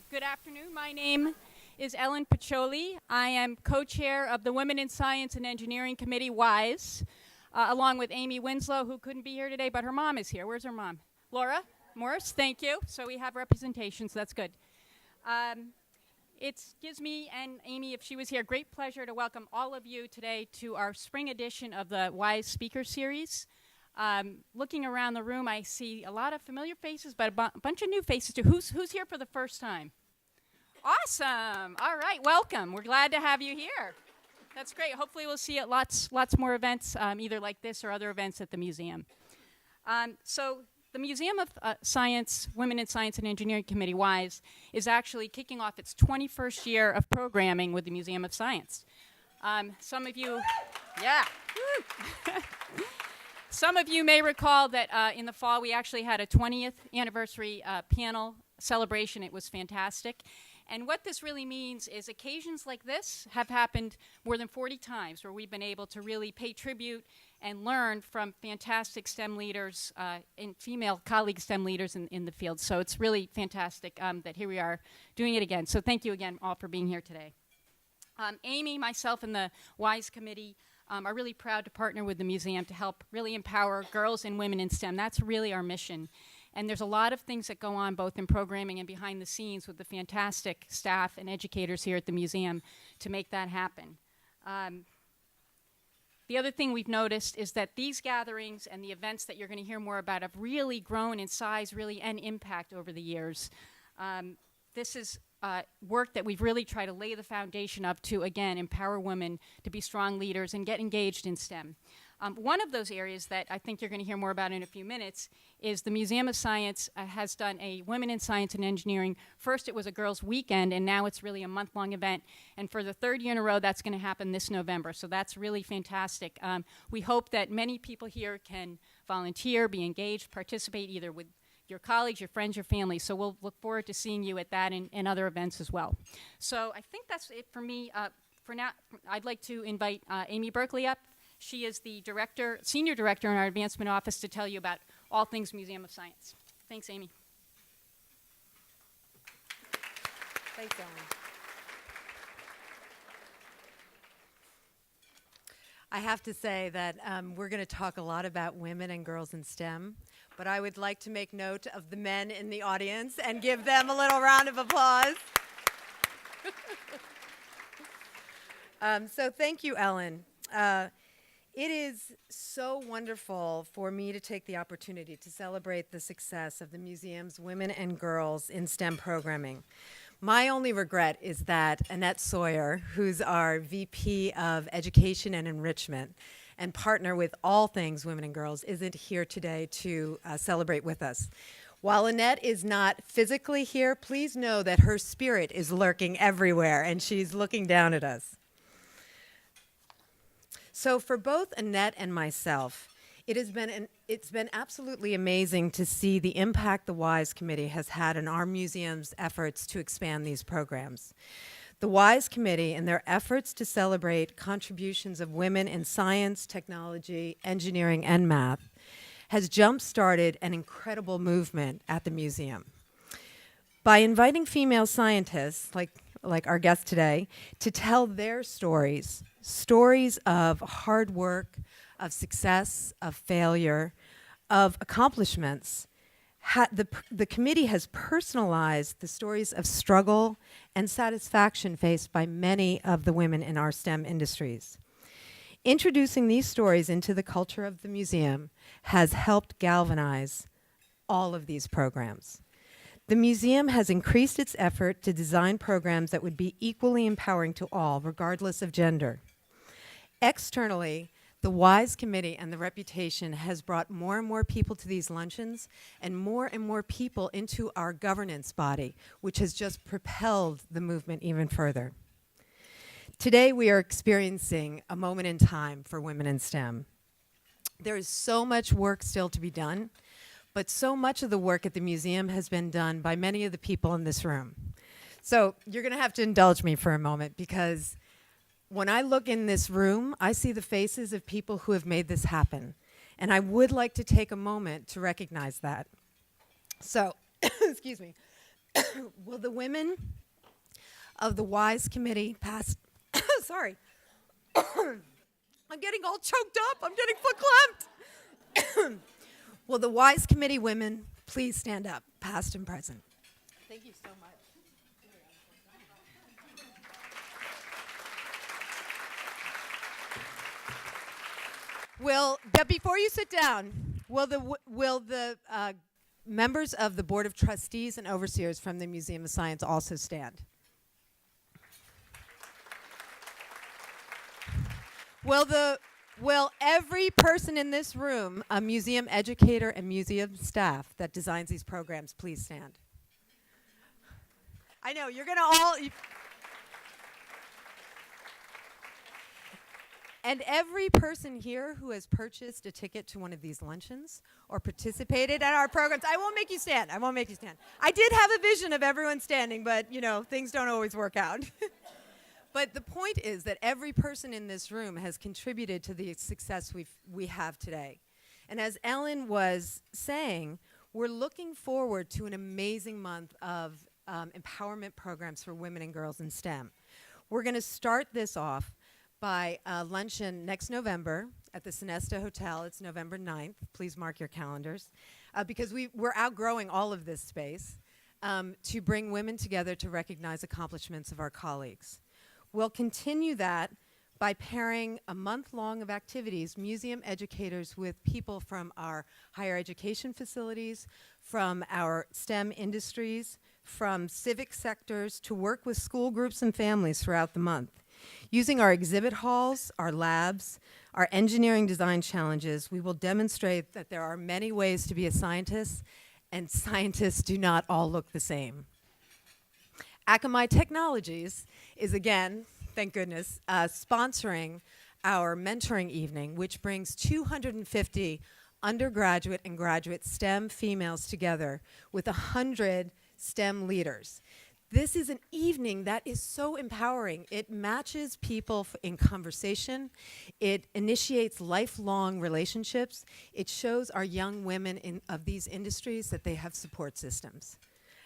Good afternoon. My name is Erin Patchouli. I am co-chair of the Women in Science and Engineering Committee, WISE, along with Amy Winslow, who couldn't be here today, but her mom is here. Where's her mom? Laura Morris, thank you. So we have representation, so that's good. It gives me and Amy, if she was here, great pleasure to welcome all of you today to our spring edition of the WISE Speaker Series. Looking around the room, I see a lot of familiar faces, but a bunch of new faces too. Who's here for the first time? Awesome. All right, welcome. We're glad to have you here. That's great. Hopefully we'll see you at lots more events, either like this or other events at the museum. So the Museum of Science, Women in Science and Engineering Committee, WISE, is actually kicking off its 21st year of programming with the Museum of Science. Some of you, yeah. Some of you may recall that in the fall we actually had a 20th anniversary panel celebration. It was fantastic. And what this really means is occasions like this have happened more than 40 times where we've been able to really pay tribute and learn from fantastic STEM leaders and female colleague STEM leaders in the field. So it's really fantastic that here we are doing it again. So thank you again all for being here today. Amy, myself, and the WISE committee are really proud to partner with the museum to help really empower girls and women in STEM. That's really our mission. And there's a lot of things that go on both in programming and behind the scenes with the fantastic staff and educators here at the museum to make that happen. The other thing we've noticed is that these gatherings and the events that you're going to hear more about have really grown in size, really, and impact over the years. This is work that we've really tried to lay the foundation up to, again, empower women to be strong leaders and get engaged in STEM. One of those areas that I think you're going to hear more about in a few minutes is the Museum of Science has done a Women in Science and Engineering. First it was a girls' weekend, and now it's really a month-long event. And for the third year in a row, that's going to happen this November. So that's really fantastic. We hope that many people here can volunteer, be engaged, participate either with your colleagues, your friends, your family. So we'll look forward to seeing you at that and other events as well. So I think that's it for me. For now, I'd like to invite Amy Berkeley up. She is the senior director in our advancement office to tell you about all things Museum of Science. Thanks, Amy. Thanks, Ellen. I have to say that we're going to talk a lot about women and girls in STEM, but I would like to make note of the men in the audience and give them a little round of applause. So thank you, Ellen. It is so wonderful for me to take the opportunity to celebrate the success of the museum's Women and Girls in STEM programming. My only regret is that Annette Sawyer, who's our VP of Education and Enrichment and partner with all things Women and Girls, isn't here today to celebrate with us. While Annette is not physically here, please know that her spirit is lurking everywhere and she's looking down at us. So for both Annette and myself, it's been absolutely amazing to see the impact the WISE Committee has had in our museum's efforts to expand these programs. The WISE Committee, in their efforts to celebrate contributions of women in science, technology, engineering, and math, has jump-started an incredible movement at the museum. By inviting female scientists, like our guest today, to tell their stories of hard work, of success, of failure, of accomplishments, the committee has personalized the stories of struggle and satisfaction faced by many of the women in our STEM industries. Introducing these stories into the culture of the museum has helped galvanize all of these programs. The museum has increased its effort to design programs that would be equally empowering to all, regardless of gender. Externally, the WISE Committee and the reputation has brought more and more people to these luncheons and more people into our governance body, which has just propelled the movement even further. Today, we are experiencing a moment in time for women in STEM. There is so much work still to be done, but so much of the work at the museum has been done by many of the people in this room. So you're going to have to indulge me for a moment, because when I look in this room, I see the faces of people who have made this happen. And I would like to take a moment to recognize that. So, excuse me. Will the women of the WISE committee pass? Sorry. I'm getting all choked up. I'm getting foot clamped. Will the WISE committee women please stand up, past and present? Thank you so much. Before you sit down, will the members of the Board of Trustees and Overseers from the Museum of Science also stand? Will every person in this room, a museum educator and museum staff that designs these programs, please stand? I know, you're going to all... And every person here who has purchased a ticket to one of these luncheons or participated in our programs, I won't make you stand. I won't make you stand. I did have a vision of everyone standing, but, you know, things don't always work out. But the point is that every person in this room has contributed to the success we have today. And as Ellen was saying, we're looking forward to an amazing month of empowerment programs for women and girls in STEM. We're going to start this off by luncheon next November at the Sonesta Hotel. It's November 9th. Please mark your calendars. Because we're outgrowing all of this space to bring women together to recognize accomplishments of our colleagues. We'll continue that by pairing a month-long of activities, museum educators with people from our higher education facilities, from our STEM industries, from civic sectors, to work with school groups and families throughout the month. Using our exhibit halls, our labs, our engineering design challenges, we will demonstrate that there are many ways to be a scientist, and scientists do not all look the same. Akamai Technologies is, again, thank goodness, sponsoring our mentoring evening, which brings 250 undergraduate and graduate STEM females together with 100 STEM leaders. This is an evening that is so empowering. It matches people in conversation. It initiates lifelong relationships. It shows our young women of these industries that they have support systems.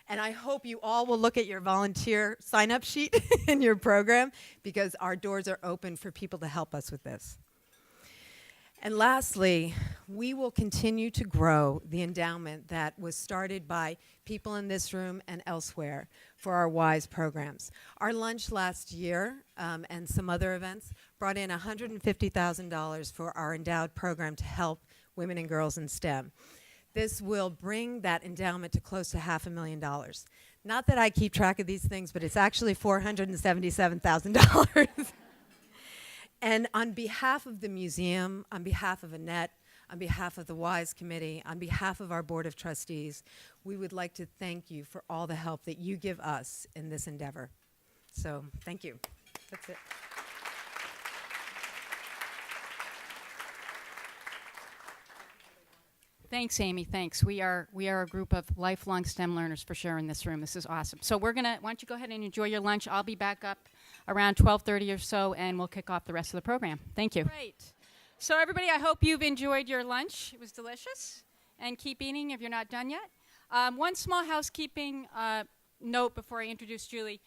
And I hope you all will look at your volunteer sign-up sheet in your program, because our doors are open for people to help us with this. And lastly, we will continue to grow the endowment that was started by people in this room and elsewhere for our WISE programs. Our lunch last year and some other events brought in $150,000 for our endowed program to help women and girls in STEM. This will bring that endowment to close to $500,000. Not that I keep track of these things, but it's actually $477,000. And on behalf of the museum, on behalf of Annette, on behalf of the WISE committee, on behalf of our Board of Trustees, we would like to thank you for all the help that you give us in this endeavor. So thank you. That's it. Thanks, Amy. Thanks. We are a group of lifelong STEM learners for sure in this room. This is awesome. So why don't you go ahead and enjoy your lunch. I'll be back up around 12:30 or so, and we'll kick off the rest of the program. Thank you. Great. So everybody, I hope you've enjoyed your lunch. It was delicious. And keep eating if you're not done yet. One small housekeeping note before I introduce Julie.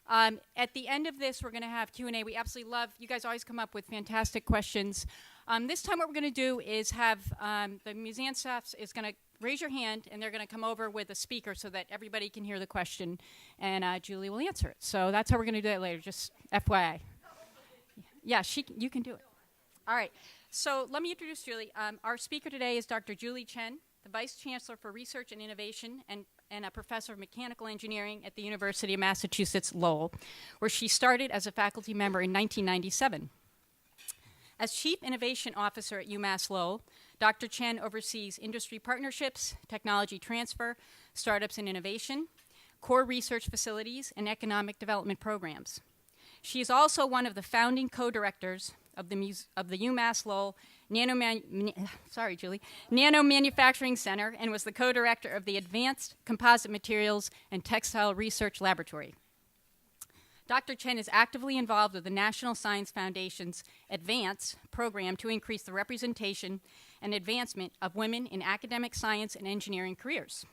At the end of this, we're going to have Q&A. We absolutely love, you guys always come up with fantastic questions. This time what we're going to do is have the museum staff is going to raise your hand, and they're going to come over with a speaker so that everybody can hear the question, and Julie will answer it. So that's how we're going to do it later, just FYI. Yeah, you can do it. All right. So let me introduce Julie. Our speaker today is Dr. Julie Chen, the Vice Chancellor for Research and Innovation and a Professor of Mechanical Engineering at the University of Massachusetts, Lowell, where she started as a faculty member in 1997. As Chief Innovation Officer at UMass Lowell, Dr. Chen oversees industry partnerships, technology transfer, startups and innovation, core research facilities, and economic development programs. She is also one of the founding co-directors of the UMass Lowell Nano Manufacturing Center, and was the co-director of the Advanced Composite Materials and Textile Research Laboratory. Dr. Chen is actively involved with the National Science Foundation's ADVANCE program to increase the representation and advancement of women in academic science and engineering careers.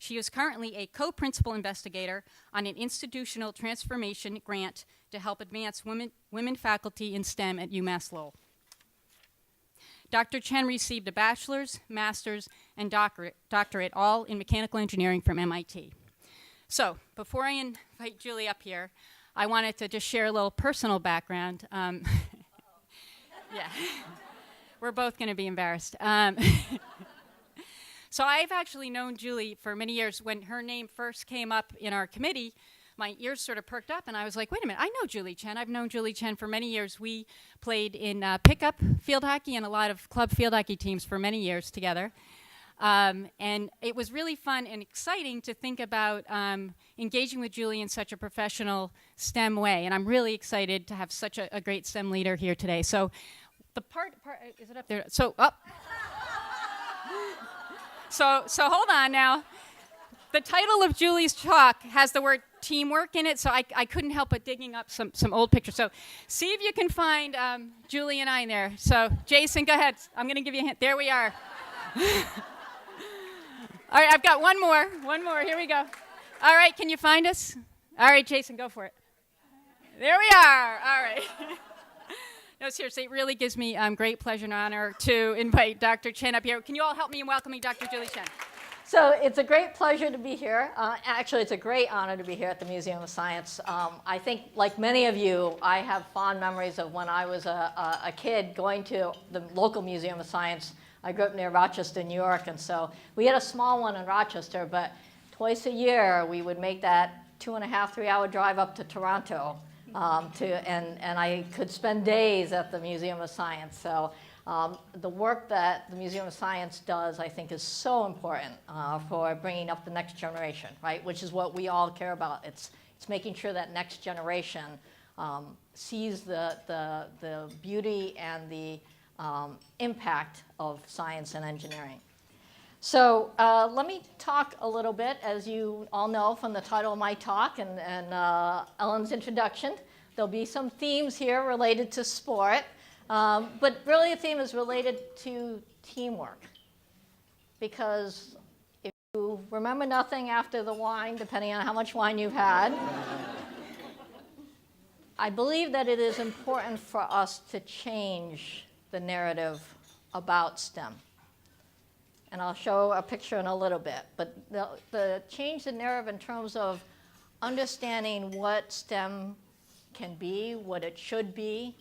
She is currently a co-principal investigator on an institutional transformation grant to help advance women faculty in STEM at UMass Lowell. Dr. Chen received a bachelor's, master's, and doctorate, all in mechanical engineering from MIT. So, before I invite Julie up here, I wanted to just share a little personal background. Yeah, we're both going to be embarrassed. So I've actually known Julie for many years. When her name first came up in our committee, my ears sort of perked up, and I was like, wait a minute, I know Julie Chen. I've known Julie Chen for many years. We played in pickup field hockey and a lot of club field hockey teams for many years together. And it was really fun and exciting to think about engaging with Julie in such a professional STEM way. And I'm really excited to have such a great STEM leader here today. So the part is it up there? So, up. So hold on now. The title of Julie's talk has the word teamwork in it, so I couldn't help but digging up some old pictures. So see if you can find Julie and I in there. So Jason, go ahead. I'm going to give you a hint. There we are. All right, I've got one more. Here we go. All right, can you find us? All right, Jason, go for it. There we are. All right. No, seriously, it really gives me great pleasure and honor to invite Dr. Chen up here. Can you all help me in welcoming Dr. Julie Chen? So it's a great pleasure to be here. Actually, it's a great honor to be here at the Museum of Science. I think, like many of you, I have fond memories of when I was a kid going to the local Museum of Science. I grew up near Rochester, New York, and so we had a small one in Rochester, but twice a year we would make that 2.5, 3-hour drive up to Toronto. And I could spend days at the Museum of Science. So the work that the Museum of Science does, I think, is so important for bringing up the next generation, right? Which is what we all care about. It's making sure that next generation sees the beauty and the impact of science and engineering. So let me talk a little bit, as you all know from the title of my talk and Ellen's introduction. There'll be some themes here related to sport, but really the theme is related to teamwork. Because if you remember nothing after the wine, depending on how much wine you've had, I believe that it is important for us to change the narrative about STEM. And I'll show a picture in a little bit. But the change the narrative in terms of understanding what STEM can be, what it should be,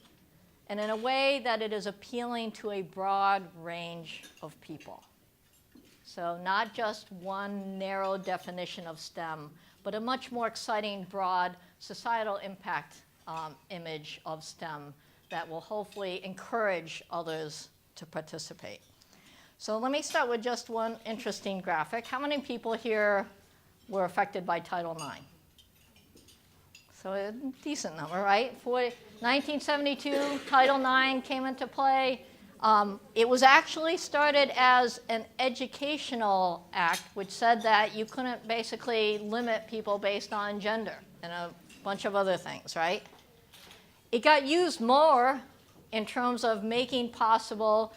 and in a way that it is appealing to a broad range of people. So not just one narrow definition of STEM, but a much more exciting, broad societal impact image of STEM that will hopefully encourage others to participate. So let me start with just one interesting graphic. How many people here were affected by Title IX? So a decent number, right? 1972, Title IX came into play. It was actually started as an educational act, which said that you couldn't basically limit people based on gender and a bunch of other things, right? It got used more in terms of making possible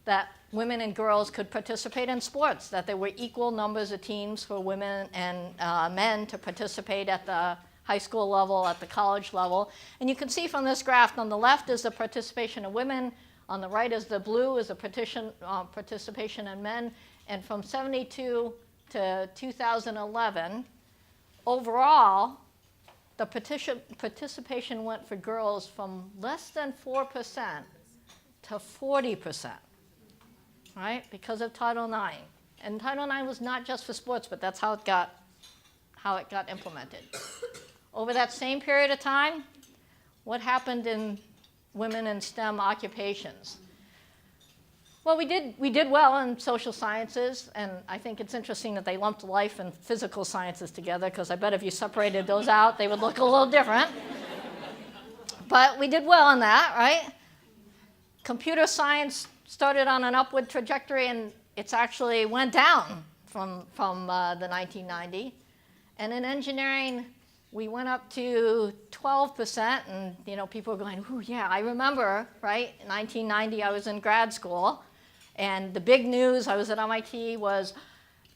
that women and girls could participate in sports, that there were equal numbers of teams for women and men to participate at the high school level, at the college level. And you can see from this graph, on the left is the participation of women, on the right is the blue is the participation in men. And from 72 to 2011, overall, the participation went for girls from less than 4% to 40%. Right, because of Title IX. And Title IX was not just for sports, but that's how it got implemented. Over that same period of time, what happened in women in STEM occupations? Well, we did well in social sciences, and I think it's interesting that they lumped life and physical sciences together, because I bet if you separated those out, they would look a little different. But we did well in that, right? Computer science started on an upward trajectory, and it's actually went down from the 1990. And in engineering, we went up to 12%, and people were going, "Ooh, yeah, I remember, right? In 1990, I was in grad school, and the big news, I was at MIT, was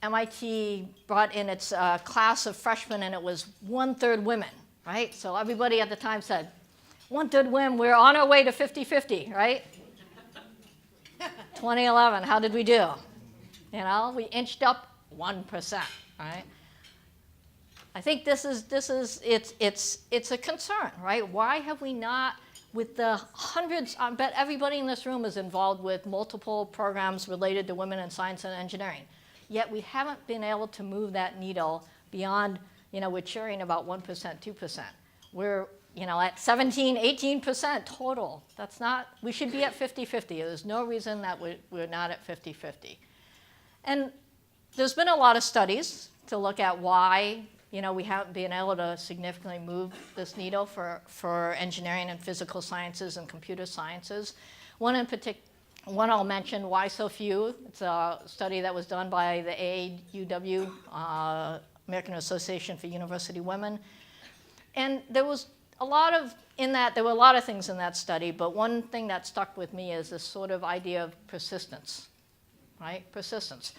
MIT brought in its class of freshmen, and it was 1/3 women, right? So everybody at the time said, 1/3 women, we're on our way to 50-50, right? 2011, how did we do? You know, we inched up 1%, right? I think it's a concern, right? Why have we not, with the hundreds, I bet everybody in this room is involved with multiple programs related to women in science and engineering, yet we haven't been able to move that needle beyond, you know, we're cheering about 1%, 2%. We're, you know, at 17, 18% total. That's not, we should be at 50-50. There's no reason that we're not at 50-50. And there's been a lot of studies to look at why, you know, we haven't been able to significantly move this needle for engineering and physical sciences and computer sciences. One in particular, one I'll mention, why so few. It's a study that was done by the AAUW, American Association for University Women. And there was a lot of, there were a lot of things in that study, but one thing that stuck with me is this sort of idea of persistence, right? Persistence.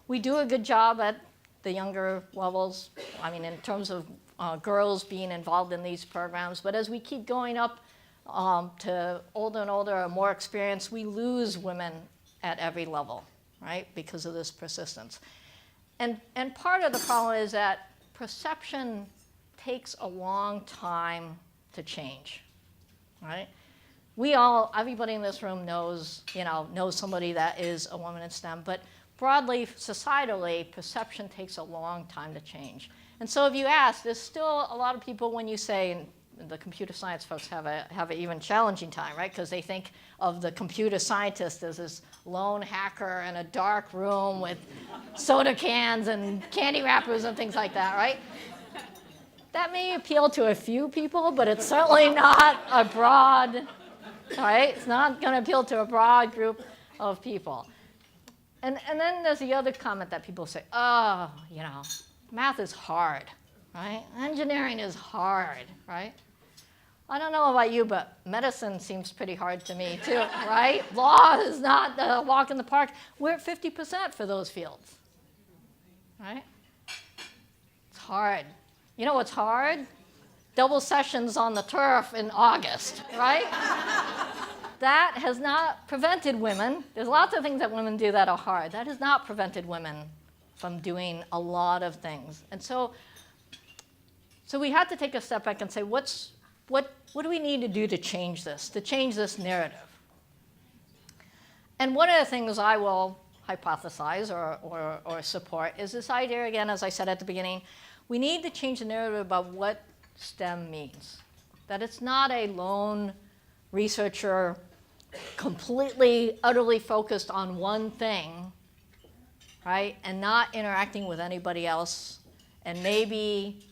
We do a good job at the younger levels, I mean, in terms of girls being involved in these programs, but as we keep going up to older and older and more experience, we lose women at every level, right, because of this persistence. And part of the problem is that perception takes a long time to change, right? Everybody in this room knows, you know, knows somebody that is a woman in STEM, but broadly, societally, perception takes a long time to change. And so if you ask, there's still a lot of people when you say, and the computer science folks have an even challenging time, right? Because they think of the computer scientist as this lone hacker in a dark room with soda cans and candy wrappers and things like that, right? That may appeal to a few people, but it's certainly not a broad, right? It's not going to appeal to a broad group of people. And then there's the other comment that people say, oh, you know, math is hard, right? Engineering is hard, right? I don't know about you, but medicine seems pretty hard to me too, right? Law is not a walk in the park. We're at 50% for those fields, right? It's hard. You know what's hard? Double sessions on the turf in August, right? That has not prevented women. There's lots of things that women do that are hard. That has not prevented women from doing a lot of things. And so we had to take a step back and say, what do we need to do to change this narrative? And one of the things I will hypothesize or support is this idea, again, as I said at the beginning, we need to change the narrative about what STEM means. That it's not a lone researcher completely, utterly focused on one thing, right, and not interacting with anybody else, and maybe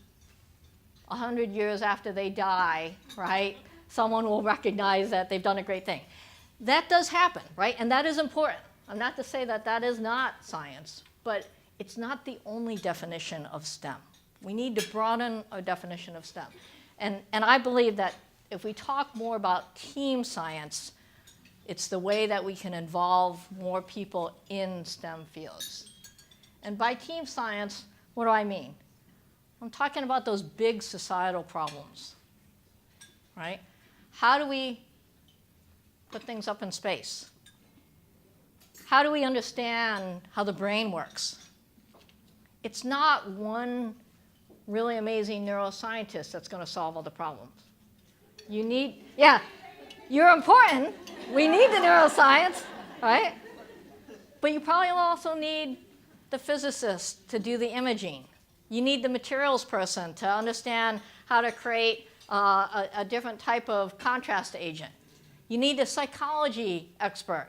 100 years after they die, right, someone will recognize that they've done a great thing. That does happen, right, and that is important. I'm not to say that that is not science, but it's not the only definition of STEM. We need to broaden our definition of STEM. And I believe that if we talk more about team science, it's the way that we can involve more people in STEM fields. And by team science, what do I mean? I'm talking about those big societal problems, right? How do we put things up in space? How do we understand how the brain works? It's not one really amazing neuroscientist that's going to solve all the problems. You need, yeah, you're important. We need the neuroscience, right? But you probably also need the physicist to do the imaging. You need the materials person to understand how to create a different type of contrast agent. You need the psychology expert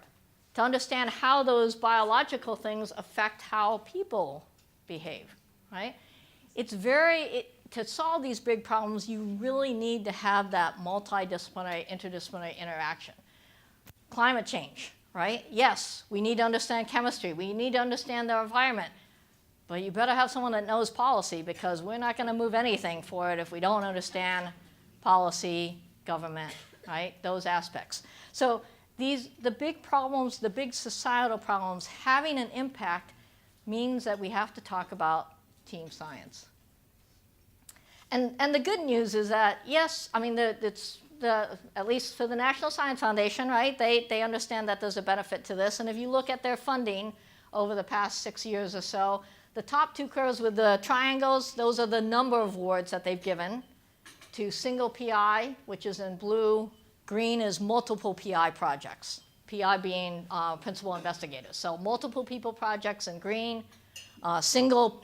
to understand how those biological things affect how people behave, right? It's to solve these big problems, you really need to have that multidisciplinary, interdisciplinary interaction. Climate change, right? Yes, we need to understand chemistry. We need to understand the environment. But you better have someone that knows policy, because we're not going to move anything for it if we don't understand policy, government, right? Those aspects. So the big problems, the big societal problems, having an impact means that we have to talk about team science. And the good news is that, yes, I mean, at least for the National Science Foundation, right, they understand that there's a benefit to this. And if you look at their funding over the past 6 years or so, the top two curves with the triangles, those are the number of awards that they've given to single PI, which is in blue. Green is multiple PI projects, PI being principal investigators. So multiple people projects in green, single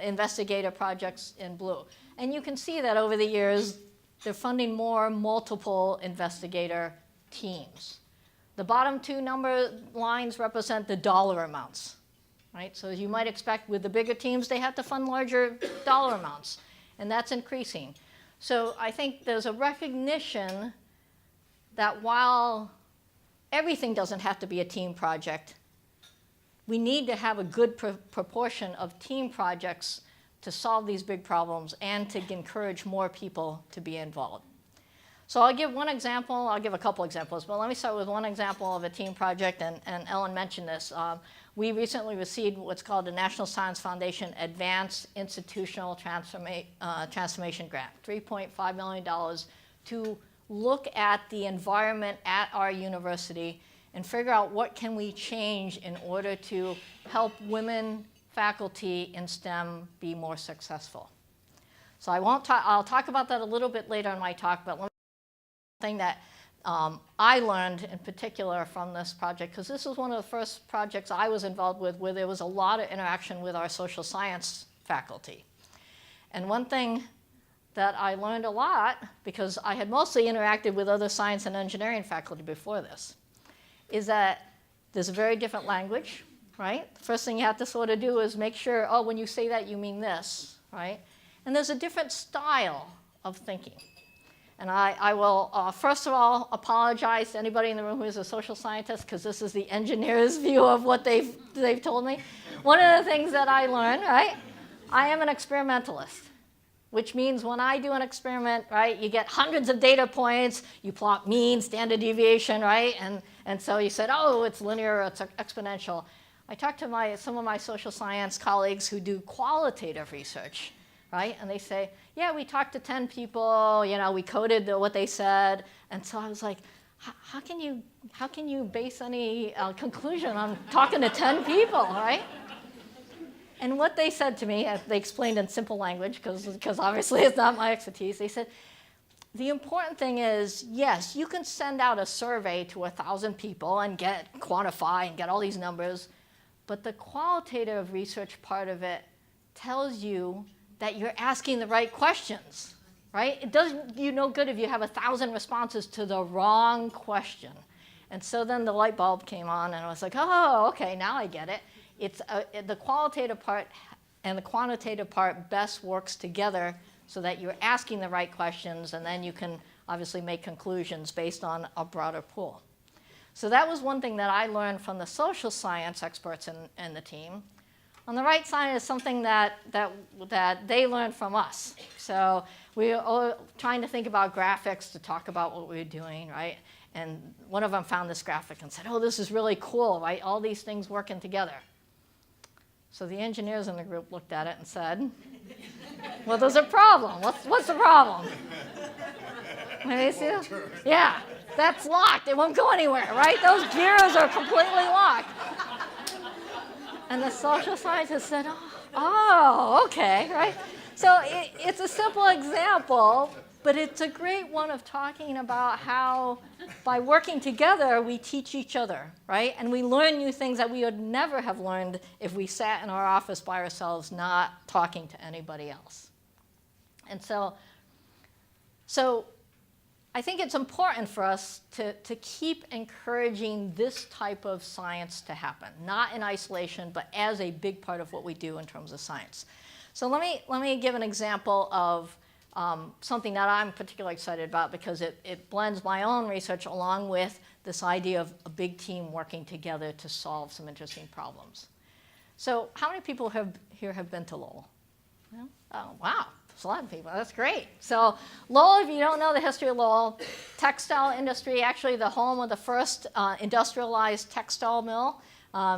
investigator projects in blue. And you can see that over the years, they're funding more multiple investigator teams. The bottom two number lines represent the dollar amounts, right? So as you might expect with the bigger teams, they have to fund larger dollar amounts, and that's increasing. So I think there's a recognition that while everything doesn't have to be a team project, we need to have a good proportion of team projects to solve these big problems and to encourage more people to be involved. So I'll give one example. I'll give a couple examples, but let me start with one example of a team project, and Ellen mentioned this. We recently received what's called the National Science Foundation Advanced Institutional Transformation Grant, $3.5 million to look at the environment at our university and figure out what can we change in order to help women faculty in STEM be more successful. So I'll talk about that a little bit later in my talk, but one thing that I learned in particular from this project, because this was one of the first projects I was involved with where there was a lot of interaction with our social science faculty. And one thing that I learned a lot, because I had mostly interacted with other science and engineering faculty before this, is that there's a very different language, right? The first thing you have to sort of do is make sure, oh, when you say that, you mean this, right? And there's a different style of thinking. And I will, first of all, apologize to anybody in the room who is a social scientist, because this is the engineer's view of what they've told me. One of the things that I learned, right, I am an experimentalist, which means when I do an experiment, right, you get hundreds of data points, you plot mean, standard deviation, right, and so you said, oh, it's linear, or it's exponential. I talked to some of my social science colleagues who do qualitative research, right, and they say, yeah, we talked to 10 people, you know, we coded what they said, and so I was like, how can you base any conclusion on talking to 10 people, right? And what they said to me, they explained in simple language, because obviously it's not my expertise, they said, the important thing is, yes, you can send out a survey to 1,000 people and quantify and get all these numbers, but the qualitative research part of it tells you that you're asking the right questions, right? It does you no good if you have 1,000 responses to the wrong question. And so then the light bulb came on, and I was like, oh, okay, now I get it. It's the qualitative part and the quantitative part best works together so that you're asking the right questions, and then you can obviously make conclusions based on a broader pool. So that was one thing that I learned from the social science experts in the team. On the right side is something that they learned from us. So we were trying to think about graphics to talk about what we were doing, right? And one of them found this graphic and said, oh, this is really cool, right? All these things working together. So the engineers in the group looked at it and said, well, there's a problem. What's the problem? You see that? Yeah, that's locked. It won't go anywhere, right? Those gears are completely locked. And the social scientist said, oh, okay, right? So it's a simple example, but it's a great one of talking about how by working together, we teach each other, right? And we learn new things that we would never have learned if we sat in our office by ourselves, not talking to anybody else. And so I think it's important for us to keep encouraging this type of science to happen, not in isolation, but as a big part of what we do in terms of science. So let me give an example of something that I'm particularly excited about, because it blends my own research along with this idea of a big team working together to solve some interesting problems. So how many people here have been to Lowell? Yeah? Oh, wow. There's a lot of people. That's great. So Lowell, if you don't know the history of Lowell, textile industry, actually the home of the first industrialized textile mill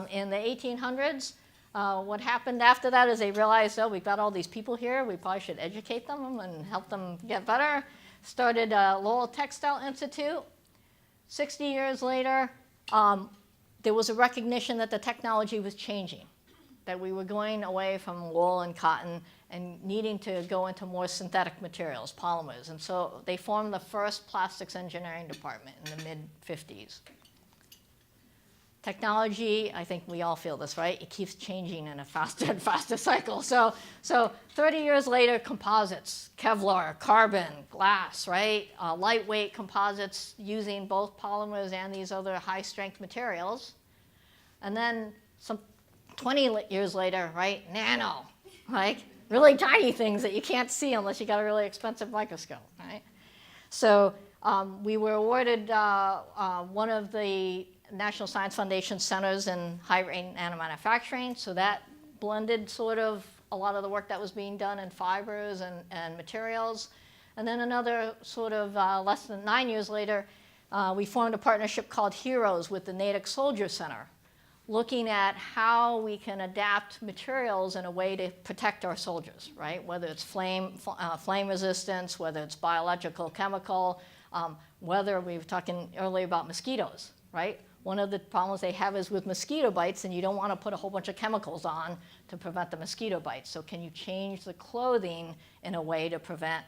in the 1800s. What happened after that is they realized, oh, we've got all these people here. We probably should educate them and help them get better. Started Lowell Textile Institute. 60 years later, there was a recognition that the technology was changing, that we were going away from wool and cotton and needing to go into more synthetic materials, polymers. And so they formed the first plastics engineering department in the mid-50s. Technology, I think we all feel this, right? It keeps changing in a faster and faster cycle. So 30 years later, composites, Kevlar, carbon, glass, right? Lightweight composites using both polymers and these other high-strength materials. And then some 20 years later, right? Nano, like really tiny things that you can't see unless you got a really expensive microscope, right? So we were awarded one of the National Science Foundation centers in high-rate nanomanufacturing, so that blended sort of a lot of the work that was being done in fibers and materials. And then another sort of less than 9 years later, we formed a partnership called HEROES with the Natick Soldier Center, looking at how we can adapt materials in a way to protect our soldiers, right? Whether it's flame resistance, whether it's biological, chemical, whether we were talking earlier about mosquitoes, right? One of the problems they have is with mosquito bites, and you don't want to put a whole bunch of chemicals on to prevent the mosquito bites. So can you change the clothing in a way to prevent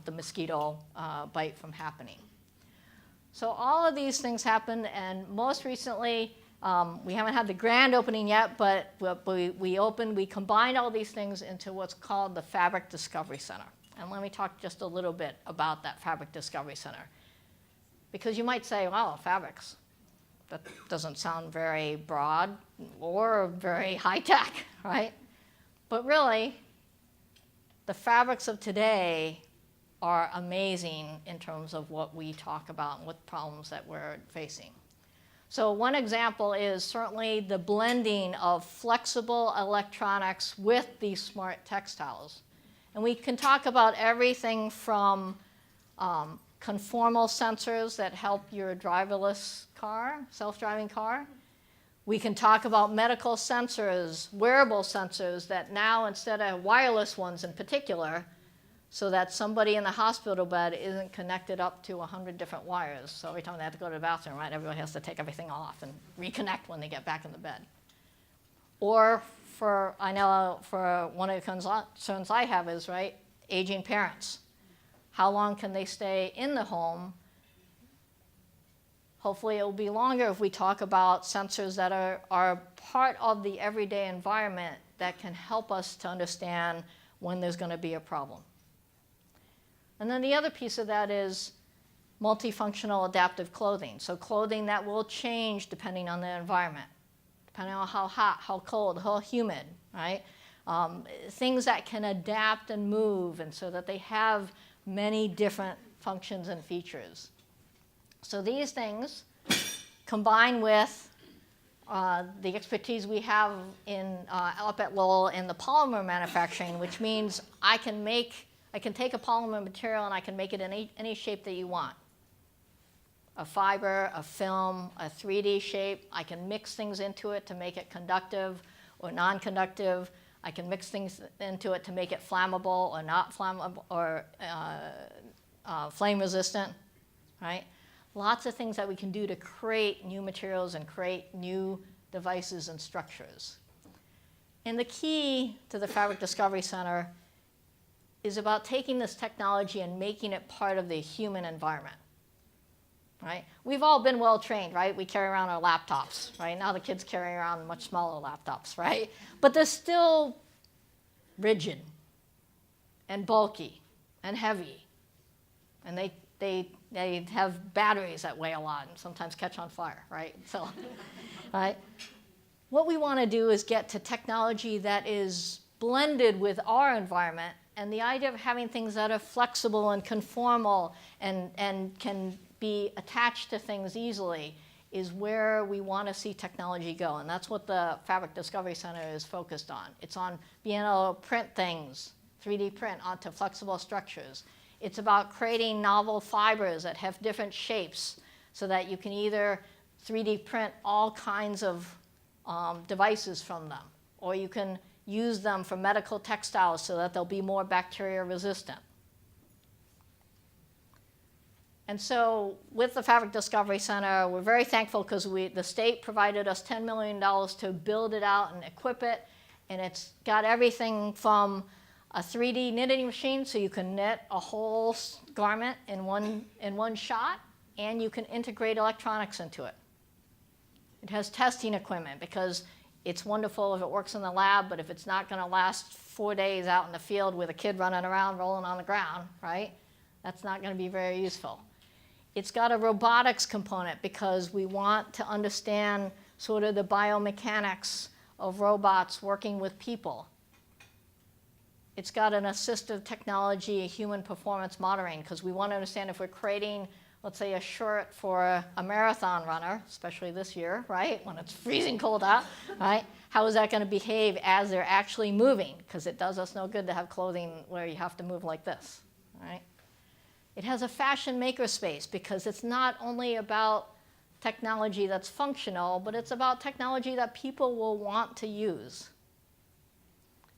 the mosquito bite from happening? So all of these things happened, and most recently, we haven't had the grand opening yet, but we combined all these things into what's called the Fabric Discovery Center. And let me talk just a little bit about that Fabric Discovery Center. Because you might say, well, fabrics, that doesn't sound very broad or very high-tech, right? But really, the fabrics of today are amazing in terms of what we talk about and what problems that we're facing. So one example is certainly the blending of flexible electronics with these smart textiles. And we can talk about everything from conformal sensors that help your driverless car, self-driving car. We can talk about medical sensors, wearable sensors that now, instead of wireless ones in particular, so that somebody in the hospital bed isn't connected up to 100 different wires. So every time they have to go to the bathroom, right, everybody has to take everything off and reconnect when they get back in the bed. Or I know for one of the concerns I have is, right, aging parents. How long can they stay in the home? Hopefully it will be longer if we talk about sensors that are part of the everyday environment that can help us to understand when there's going to be a problem. And then the other piece of that is multifunctional adaptive clothing. So clothing that will change depending on the environment, depending on how hot, how cold, how humid, right? Things that can adapt and move, and so that they have many different functions and features. So these things, combined with the expertise we have up at Lowell in the polymer manufacturing, which means I can take a polymer material and I can make it in any shape that you want. A fiber, a film, a 3D shape. I can mix things into it to make it conductive or non-conductive. I can mix things into it to make it flammable or not flammable or flame resistant, right? Lots of things that we can do to create new materials and create new devices and structures. And the key to the Fabric Discovery Center is about taking this technology and making it part of the human environment, right? We've all been well trained, right? We carry around our laptops, right? Now the kids carry around much smaller laptops, right? But they're still rigid and bulky and heavy. And they have batteries that weigh a lot and sometimes catch on fire, right? So, right? What we want to do is get to technology that is blended with our environment, and the idea of having things that are flexible and conformal and can be attached to things easily is where we want to see technology go. And that's what the Fabric Discovery Center is focused on. It's on being able to print things, 3D print onto flexible structures. It's about creating novel fibers that have different shapes so that you can either 3D print all kinds of devices from them. or you can use them for medical textiles so that they'll be more bacteria resistant. And so with the Fabric Discovery Center, we're very thankful because the state provided us $10 million to build it out and equip it. And it's got everything from a 3D knitting machine, so you can knit a whole garment in one shot, and you can integrate electronics into it. It has testing equipment because it's wonderful if it works in the lab, but if it's not going to last 4 days out in the field with a kid running around rolling on the ground, right? That's not going to be very useful. It's got a robotics component because we want to understand sort of the biomechanics of robots working with people. It's got an assistive technology, a human performance monitoring, because we want to understand if we're creating, let's say, a shirt for a marathon runner, especially this year, right, when it's freezing cold out, right? How is that going to behave as they're actually moving? Because it does us no good to have clothing where you have to move like this, right? It has a fashion makerspace because it's not only about technology that's functional, but it's about technology that people will want to use.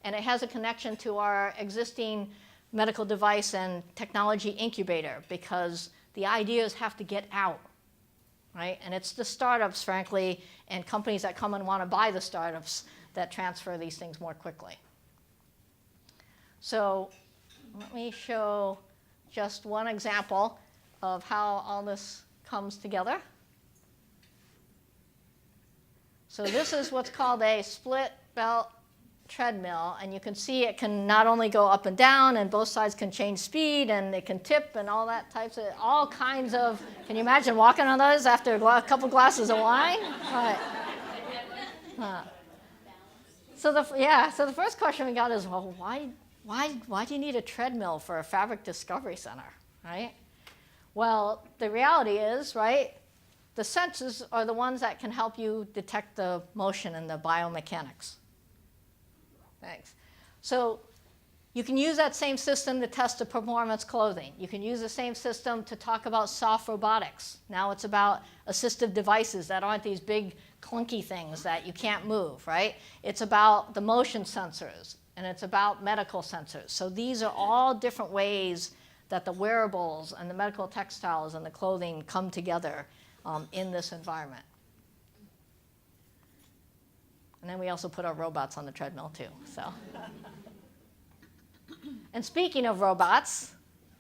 And it has a connection to our existing medical device and technology incubator because the ideas have to get out, right? And it's the startups, frankly, and companies that come and want to buy the startups that transfer these things more quickly. So let me show just one example of how all this comes together. So this is what's called a split belt treadmill, and you can see it can not only go up and down, and both sides can change speed, and it can tip, and all that types of, all kinds of, can you imagine walking on those after a couple glasses of wine? Right. So the first question we got is, well, why do you need a treadmill for a fabric discovery center, right? Well, the reality is, right, the sensors are the ones that can help you detect the motion and the biomechanics. Thanks. So you can use that same system to test the performance clothing. You can use the same system to talk about soft robotics. Now it's about assistive devices that aren't these big clunky things that you can't move, right? It's about the motion sensors, and it's about medical sensors. So these are all different ways that the wearables and the medical textiles and the clothing come together in this environment. And then we also put our robots on the treadmill too. So, and speaking of robots,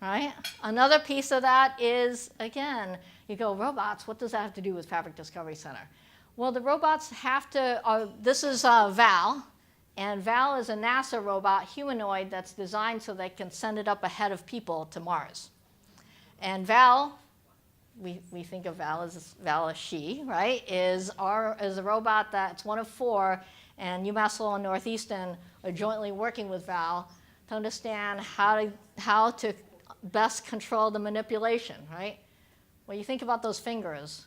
right? Another piece of that is, again, you go, robots, what does that have to do with Fabric Discovery Center? Well, the robots have to, this is Val, and Val is a NASA robot humanoid that's designed so they can send it up ahead of people to Mars. And Val, we think of Val as she, right, is a robot that's one of 4, and UMass Lowell and Northeastern are jointly working with Val to understand how to best control the manipulation, right? When you think about those fingers,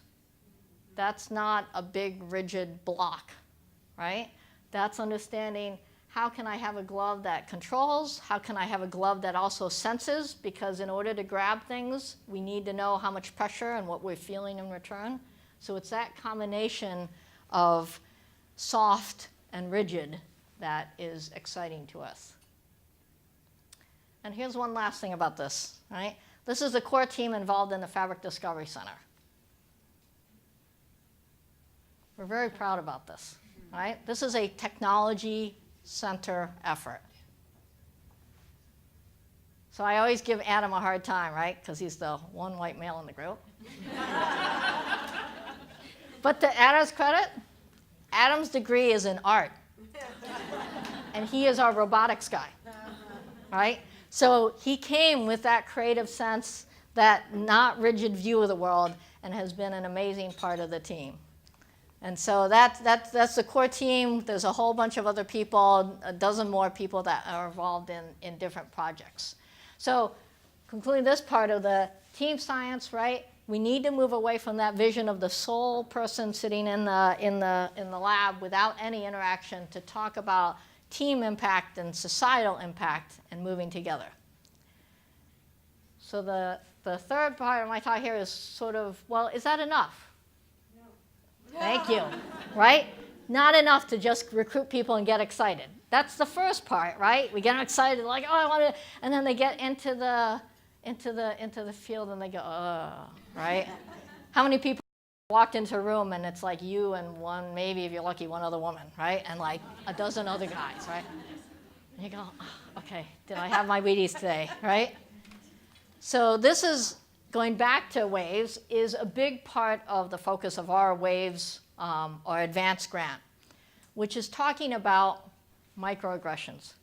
that's not a big rigid block, right? That's understanding how can I have a glove that controls? How can I have a glove that also senses? Because in order to grab things, we need to know how much pressure and what we're feeling in return. So it's that combination of soft and rigid that is exciting to us. And here's one last thing about this, right? This is the core team involved in the Fabric Discovery Center. We're very proud about this, right? This is a technology center effort. So I always give Adam a hard time, right? Because he's the one white male in the group. But to Adam's credit, Adam's degree is in art. And he is our robotics guy, right? So he came with that creative sense, that not rigid view of the world, and has been an amazing part of the team. And so that's the core team. There's a whole bunch of other people, a dozen more people that are involved in different projects. So concluding this part of the team science, right? We need to move away from that vision of the sole person sitting in the lab without any interaction to talk about team impact and societal impact and moving together. So the third part of my talk here is sort of, well, is that enough? Thank you, right? Not enough to just recruit people and get excited. That's the first part, right? We get excited, like, oh, I want to, and then they get into the field and they go, right? How many people walked into a room and it's like you and one, maybe if you're lucky, one other woman, right? And like a dozen other guys, right? And you go, oh, okay, did I have my Wheaties today, right? So this is, going back to WAVES, is a big part of the focus of our WAVES or advanced grant, which is talking about microaggressions.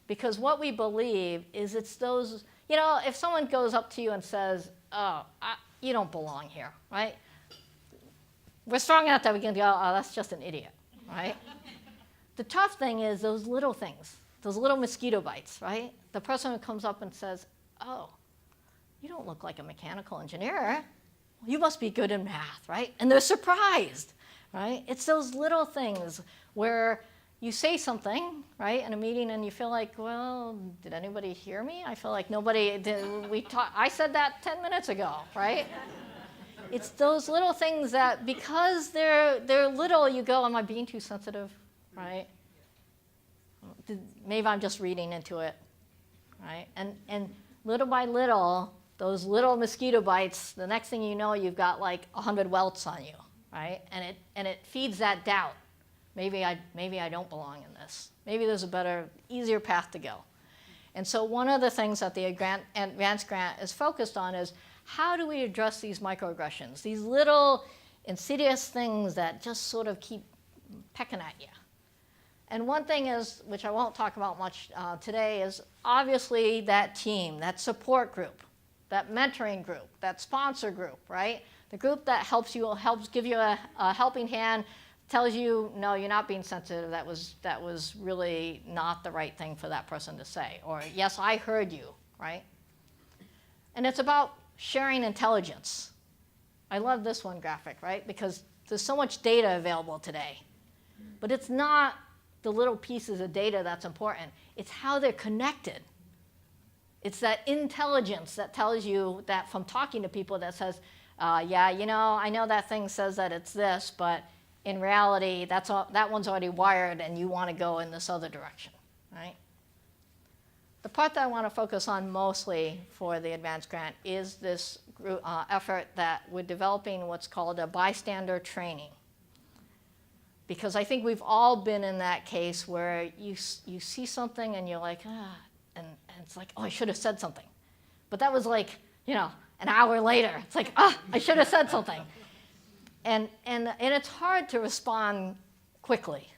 Because what we believe is it's those, you know, if someone goes up to you and says, oh, you don't belong here, right? We're strong enough that we can go, oh, that's just an idiot, right? The tough thing is those little things, those little mosquito bites, right? The person who comes up and says, oh, you don't look like a mechanical engineer. You must be good in math, right? And they're surprised, right? It's those little things where you say something, right, in a meeting and you feel like, well, did anybody hear me? I feel like nobody did. I said that 10 minutes ago, right? It's those little things that because they're little, you go, am I being too sensitive, right? Maybe I'm just reading into it, right? And little by little, those little mosquito bites, the next thing you know, you've got like 100 welts on you, right? And it feeds that doubt. Maybe I don't belong in this. Maybe there's a better, easier path to go. And so one of the things that the advanced grant is focused on is how do we address these microaggressions, these little insidious things that just sort of keep pecking at you. And one thing is, which I won't talk about much today, is obviously that team, that support group, that mentoring group, that sponsor group, right? The group that helps give you a helping hand, tells you, no, you're not being sensitive, that was really not the right thing for that person to say. Or, yes, I heard you, right? And it's about sharing intelligence. I love this one graphic, right? Because there's so much data available today. But it's not the little pieces of data that's important. It's how they're connected. It's that intelligence that tells you that from talking to people that says, yeah, you know, I know that thing says that it's this, but in reality, that one's already wired and you want to go in this other direction, right? The part that I want to focus on mostly for the advanced grant is this effort that we're developing what's called a bystander training. Because I think we've all been in that case where you see something and you're like, and it's like, oh, I should have said something. But that was like, you know, an hour later. It's like, I should have said something. And it's hard to respond quickly.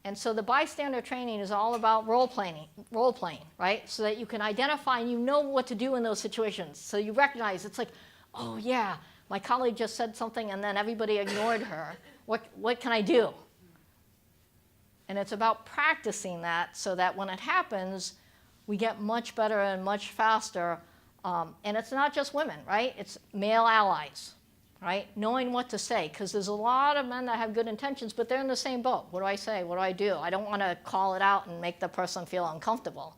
And so the bystander training is all about role playing, right? So that you can identify and you know what to do in those situations. So you recognize it's like, oh yeah, my colleague just said something and then everybody ignored her. What can I do? And it's about practicing that so that when it happens, we get much better and much faster. And it's not just women, right? It's male allies, right? Knowing what to say, because there's a lot of men that have good intentions, but they're in the same boat. What do I say? What do I do? I don't want to call it out and make the person feel uncomfortable,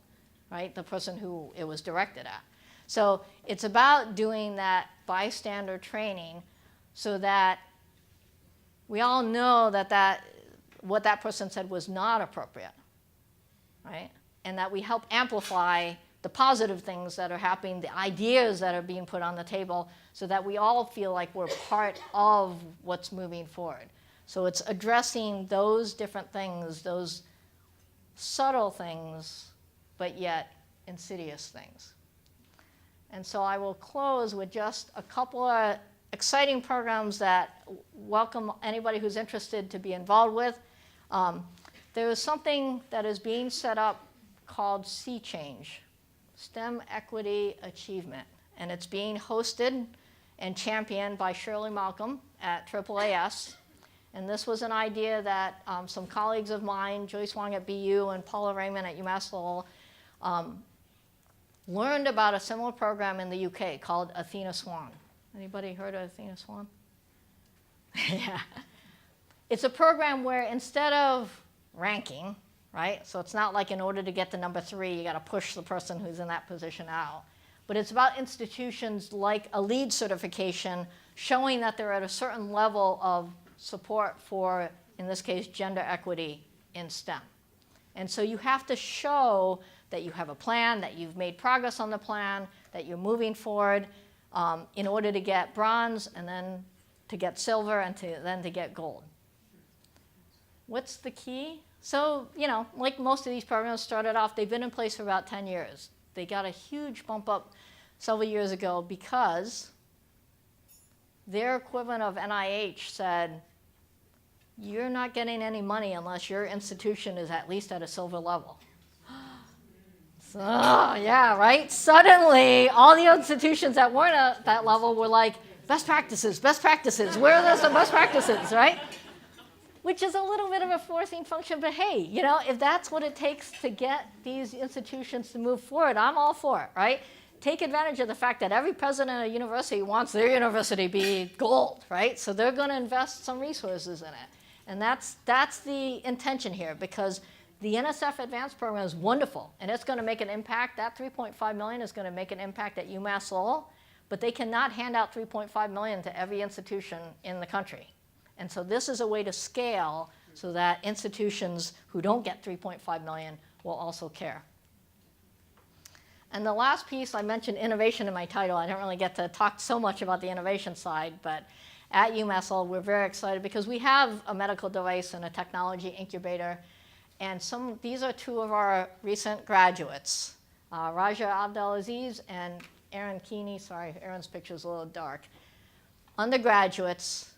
right? The person who it was directed at. So it's about doing that bystander training so that we all know that what that person said was not appropriate, right? And that we help amplify the positive things that are happening, the ideas that are being put on the table, so that we all feel like we're part of what's moving forward. So it's addressing those different things, those subtle things, but yet insidious things. And so I will close with just a couple of exciting programs that welcome anybody who's interested to be involved with. There is something that is being set up called Sea Change, STEM Equity Achievement. And it's being hosted and championed by Shirley Malcolm at AAAS. And this was an idea that some colleagues of mine, Joyce Wong at BU and Paula Raymond at UMass Lowell, learned about a similar program in the UK called Athena Swan. Anybody heard of Athena Swan? Yeah. It's a program where instead of ranking, right? So it's not like in order to get to number 3, you got to push the person who's in that position out. But it's about institutions like a LEED certification showing that they're at a certain level of support for in this case, gender equity in STEM. And so you have to show that you have a plan, that you've made progress on the plan, that you're moving forward in order to get bronze and then to get silver and then to get gold. What's the key? So, you know, like most of these programs started off, they've been in place for about 10 years. They got a huge bump up several years ago because their equivalent of NIH said, you're not getting any money unless your institution is at least at a silver level. So, yeah, right? Suddenly, all the institutions that weren't at that level were like, best practices, where are the best practices, right? Which is a little bit of a forcing function, but hey, you know, if that's what it takes to get these institutions to move forward, I'm all for it, right? Take advantage of the fact that every president of a university wants their university to be gold, right? So they're going to invest some resources in it. And that's the intention here, because the NSF Advanced Program is wonderful, and it's going to make an impact. That $3.5 million is going to make an impact at UMass Lowell, but they cannot hand out $3.5 million to every institution in the country. And so this is a way to scale so that institutions who don't get $3.5 million will also care. And the last piece, I mentioned innovation in my title. I don't really get to talk so much about the innovation side, but at UMass Lowell, we're very excited because we have a medical device and a technology incubator. And these are two of our recent graduates, Raja Abdelaziz and Erin Keaney. Sorry, Erin's picture is a little dark. Undergraduates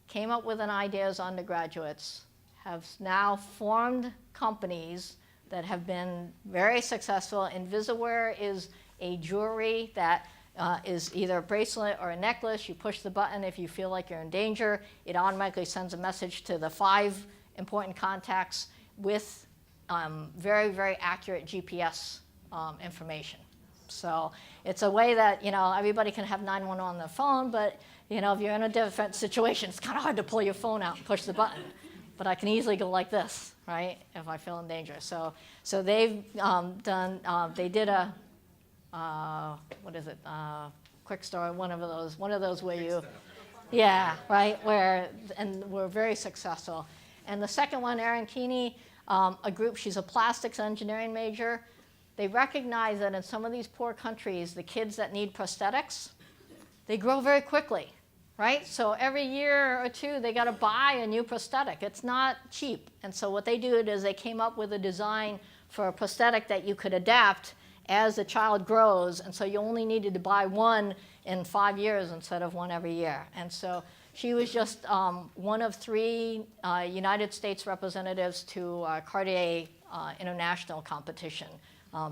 came up with an idea as undergraduates, have now formed companies that have been very successful. Invisaware is a jewelry that is either a bracelet or a necklace. You push the button if you feel like you're in danger. It automatically sends a message to the 5 important contacts with very, very accurate GPS information. So it's a way that, you know, everybody can have 911 on their phone, but, you know, if you're in a different situation, it's kind of hard to pull your phone out and push the button. But I can easily go like this, right, if I feel in danger. So they've they did a, what is it, quick start, one of those where you, yeah, right, and we're very successful. And the second one, Erin Keaney, a group, she's a plastics engineering major. They recognize that in some of these poor countries, the kids that need prosthetics, they grow very quickly, right? So every year or two, they got to buy a new prosthetic. It's not cheap. And so what they do is they came up with a design for a prosthetic that you could adapt as the child grows. And so you only needed to buy one in 5 years instead of one every year. And so she was just one of 3 United States representatives to Cartier International competition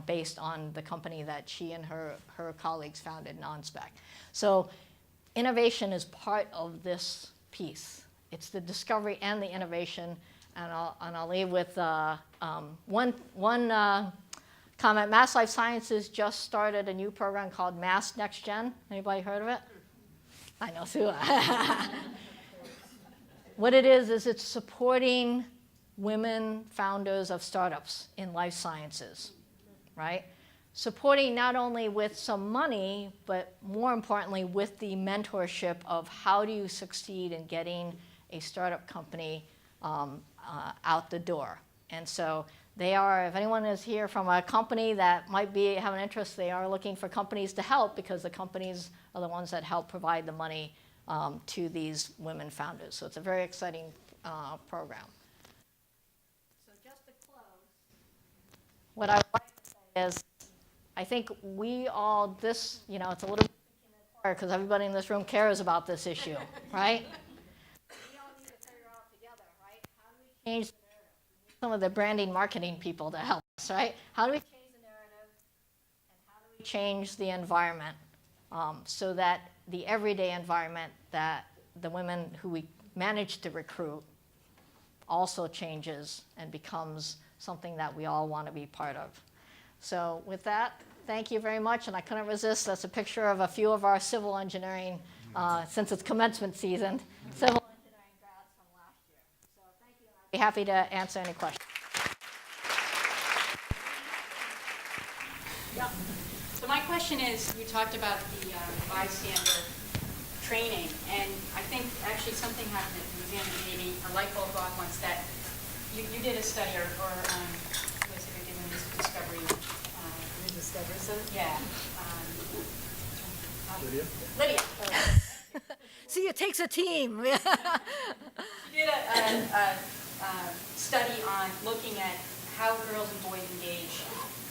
based on the company that she and her colleagues founded, NonSpec. So innovation is part of this piece. It's the discovery and the innovation. And I'll leave with one comment. Mass Life Sciences just started a new program called Mass Next Gen. Anybody heard of it? I know, Sue. What it is it's supporting women founders of startups in life sciences, right? Supporting not only with some money, but more importantly, with the mentorship of how do you succeed in getting a startup company out the door. And so they are, if anyone is here from a company that might have an interest, they are looking for companies to help because the companies are the ones that help provide the money to these women founders. So it's a very exciting program. So just to close, what I would like to say is, I think we all, you know, it's a little bit because everybody in this room cares about this issue, right? We all need to figure out together, right? How do we change the narrative? We need some of the branding marketing people to help us, right? How do we change the narrative and how do we change the environment so that the everyday environment that the women who we manage to recruit also changes and becomes something that we all want to be part of. So with that, thank you very much. And I couldn't resist. That's a picture of a few of our civil engineering, since it's commencement season, civil engineering grads from last year. So thank you. I'd be happy to answer any questions. Yeah. So my question is, you talked about the bystander training, and I think actually something happened at the museum that made me a light bulb go off once, that you did a study, or who was it who did this discovery? Discovery Center? Yeah. Lydia? Lydia. See, it takes a team. You did a study on looking at how girls and boys engage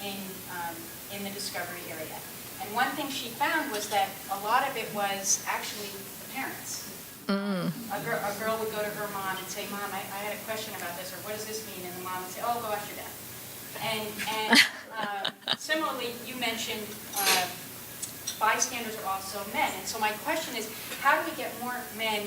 in the discovery area. And one thing she found was that a lot of it was actually the parents. A girl would go to her mom and say, "Mom, I had a question about this," or "What does this mean?" And the mom would say, "Oh, go ask your dad." And similarly, you mentioned bystanders are also men. And so my question is, how do we get more men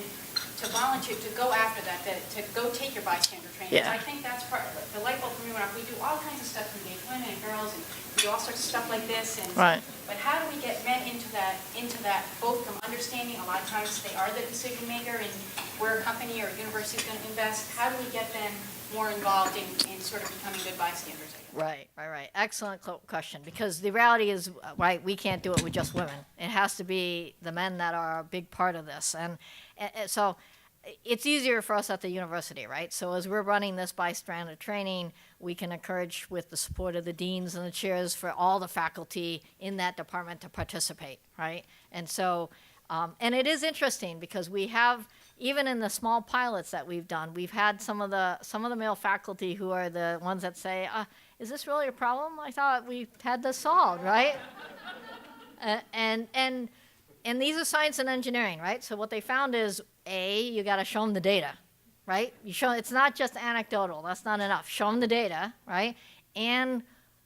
to volunteer, to go after that, to go take your bystander training? Yeah. I think that's part of it. The light bulb for me went off. We do all kinds of stuff to engage women and girls, and we do all sorts of stuff like this. And Right. But how do we get men into that, both from understanding a lot of times they are the decision maker and where a company or a university is going to invest? How do we get them more involved in sort of becoming good bystanders, I guess? Right. Excellent question. Because the reality is, right, we can't do it with just women. It has to be the men that are a big part of this. And so it's easier for us at the university, right? So as we're running this bystander training, we can encourage, with the support of the deans and the chairs, for all the faculty in that department to participate, right? And so, and it is interesting because we have, even in the small pilots that we've done, we've had some of the male faculty who are the ones that say, "Is this really a problem? I thought we had this solved," right? And these are science and engineering, right? So what they found is, you got to show them the data, right? It's not just anecdotal. That's not enough. Show them the data, right? And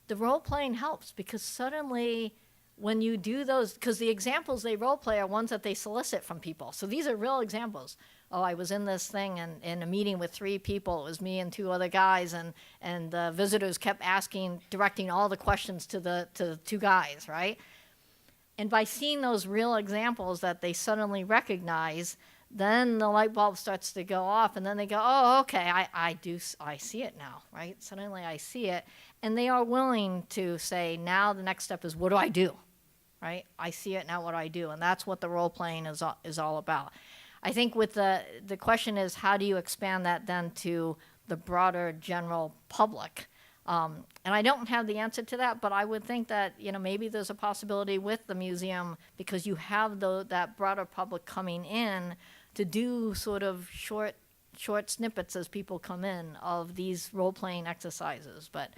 the role playing helps, because suddenly, when you do those, because the examples they role play are ones that they solicit from people. So these are real examples. Oh, I was in this thing and in a meeting with 3 people. It was me and 2 other guys, and the visitors kept directing all the questions to the 2 guys, right? And by seeing those real examples that they suddenly recognize, then the light bulb starts to go off, and then they go, "Oh, okay, I see it now," right? Suddenly I see it, and they are willing to say, now the next step is, what do I do, right? I see it, now what do I do? And that's what the role playing is all about. I think with the question is, how do you expand that then to the broader general public? And I don't have the answer to that, but I would think that, maybe there's a possibility with the museum, because you have that broader public coming in to do sort of short snippets as people come in of these role-playing exercises. But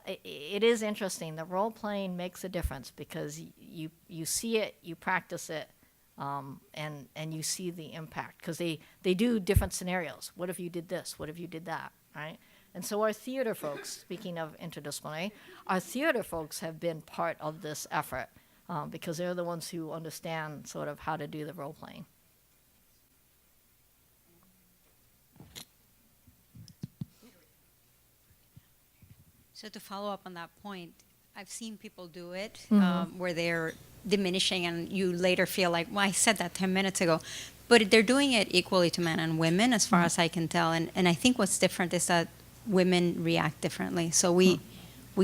it is interesting. The role-playing makes a difference, because you see it, you practice it, and you see the impact, because they do different scenarios. What if you did this? What if you did that, right? And so our theater folks, speaking of interdisciplinary, our theater folks have been part of this effort, because they're the ones who understand sort of how to do the role playing. So to follow up on that point, I've seen people do it where they're diminishing, and you later feel like, well, I said that 10 minutes ago. But they're doing it equally to men and women, as far as I can tell. And I think what's different is that women react differently. So we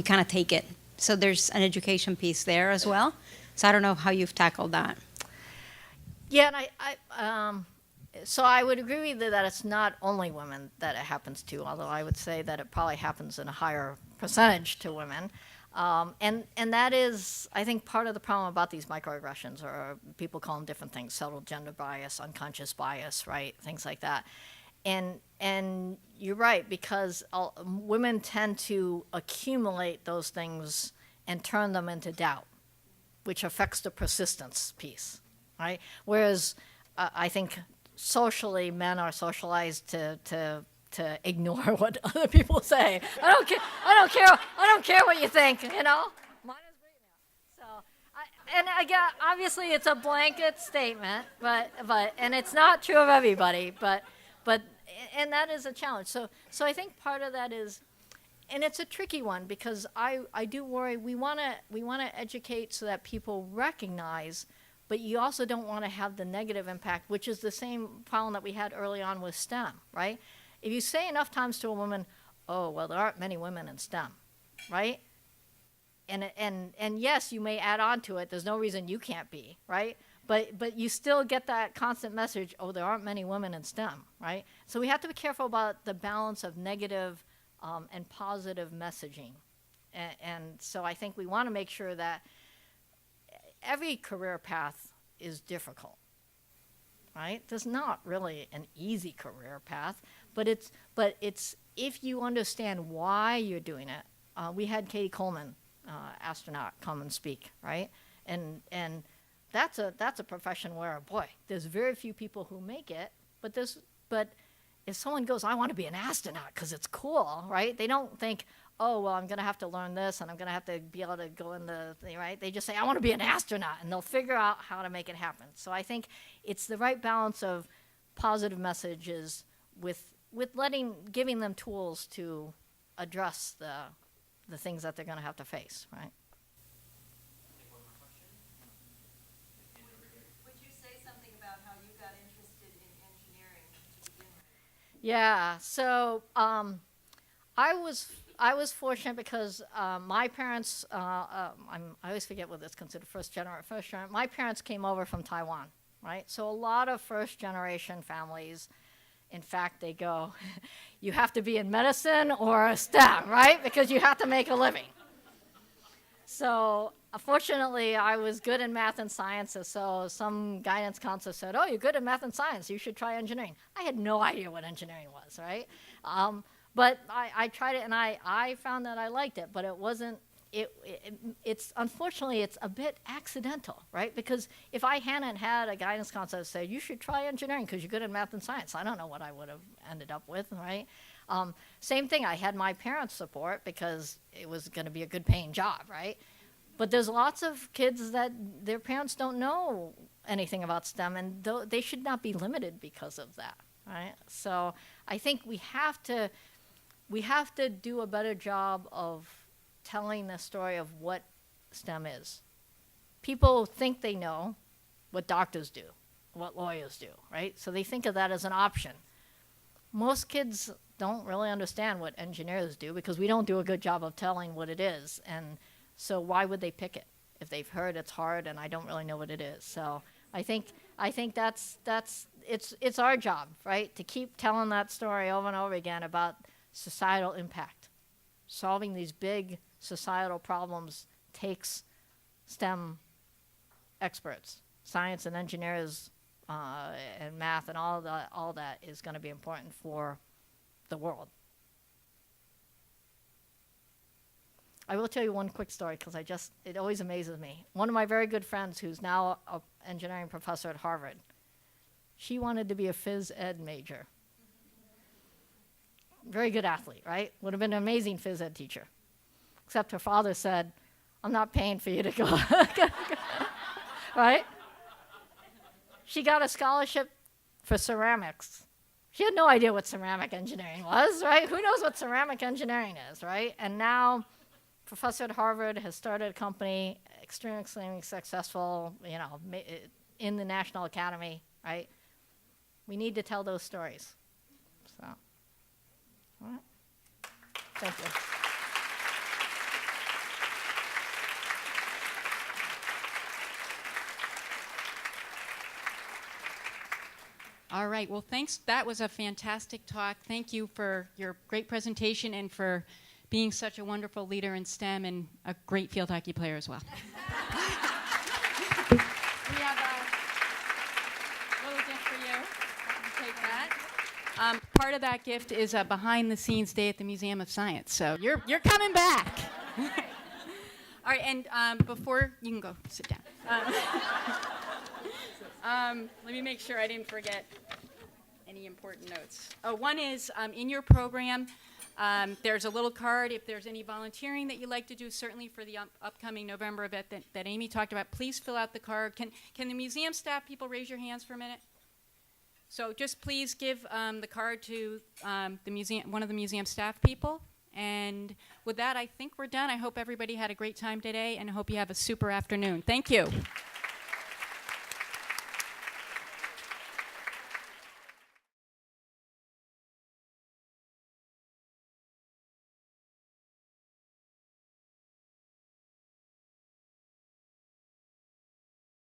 kind of take it. So there's an education piece there as well. So I don't know how you've tackled that. Yeah, and so I would agree with you that it's not only women that it happens to, although I would say that it probably happens in a higher percentage to women. And that is, I think, part of the problem about these microaggressions, or people call them different things: subtle gender bias, unconscious bias, right? Things like that. And you're right, because women tend to accumulate those things and turn them into doubt, which affects the persistence piece, right? Whereas I think socially, men are socialized to ignore what other people say. I don't care what you think, Mine is great now. So, and again, obviously it's a blanket statement, but and it's not true of everybody, but and that is a challenge. So I think part of that is, and it's a tricky one, because I do worry, we want to educate so that people recognize, but you also don't want to have the negative impact, which is the same problem that we had early on with STEM, right? If you say enough times to a woman, "Oh, well, there aren't many women in STEM," right? And yes, you may add on to it. There's no reason you can't be, right? But you still get that constant message, oh, there aren't many women in STEM, right? So we have to be careful about the balance of negative and positive messaging. And so I think we want to make sure that every career path is difficult, right? There's not really an easy career path, but it's if you understand why you're doing it. We had Katie Coleman, astronaut, come and speak, right? And that's a profession where, boy, there's very few people who make it, but if someone goes, I want to be an astronaut because it's cool, right? They don't think, oh, well, I'm going to have to learn this and I'm going to have to be able to go in the thing, right? They just say, I want to be an astronaut, and they'll figure out how to make it happen. So I think it's the right balance of positive messages with giving them tools to address the things that they're going to have to face, right? Would you say something about how you got interested in engineering to begin with? Yeah, so I was fortunate because my parents, I always forget what it's considered, first generation. My parents came over from Taiwan, right? So a lot of first generation families, in fact, they go, you have to be in medicine or STEM, right? Because you have to make a living. So fortunately, I was good in math and sciences, so some guidance counselor said, oh, you're good in math and science, you should try engineering. I had no idea what engineering was, right? But I tried it, and I found that I liked it, but it wasn't, it's unfortunately, it's a bit accidental, right? Because if I hadn't had a guidance counselor say, you should try engineering because you're good in math and science, I don't know what I would have ended up with, right? Same thing, I had my parents' support because it was going to be a good paying job, right? But there's lots of kids that their parents don't know anything about STEM, and they should not be limited because of that, right? So I think we have to do a better job of telling the story of what STEM is. People think they know what doctors do, what lawyers do, right? So they think of that as an option. Most kids don't really understand what engineers do because we don't do a good job of telling what it is. And so why would they pick it if they've heard it's hard and I don't really know what it is? So I think it's our job, right, to keep telling that story over and over again about societal impact. Solving these big societal problems takes STEM experts, science and engineers, and math, and all that is going to be important for the world. I will tell you one quick story because it always amazes me. One of my very good friends, who's now an engineering professor at Harvard, she wanted to be a phys ed major. Very good athlete, right? Would have been an amazing phys ed teacher. Except her father said, I'm not paying for you to go. Right? She got a scholarship for ceramics. She had no idea what ceramic engineering was, right? Who knows what ceramic engineering is, right? And now, professor at Harvard has started a company, extremely successful, in the National Academy, right? We need to tell those stories. So, all right. Thank you. All right, well, thanks. That was a fantastic talk. Thank you for your great presentation and for being such a wonderful leader in STEM and a great field hockey player as well. We have a little gift for you. You can take that. Part of that gift is a behind-the-scenes day at the Museum of Science, so you're coming back. All right, and before you can go sit down. Let me make sure I didn't forget any important notes. Oh, one is in your program, there's a little card. If there's any volunteering that you'd like to do, certainly for the upcoming November event that Amy talked about, please fill out the card. Can the museum staff people raise your hands for a minute? So just please give the card to one of the museum staff people. And with that, I think we're done. I hope everybody had a great time today, and I hope you have a super afternoon. Thank you.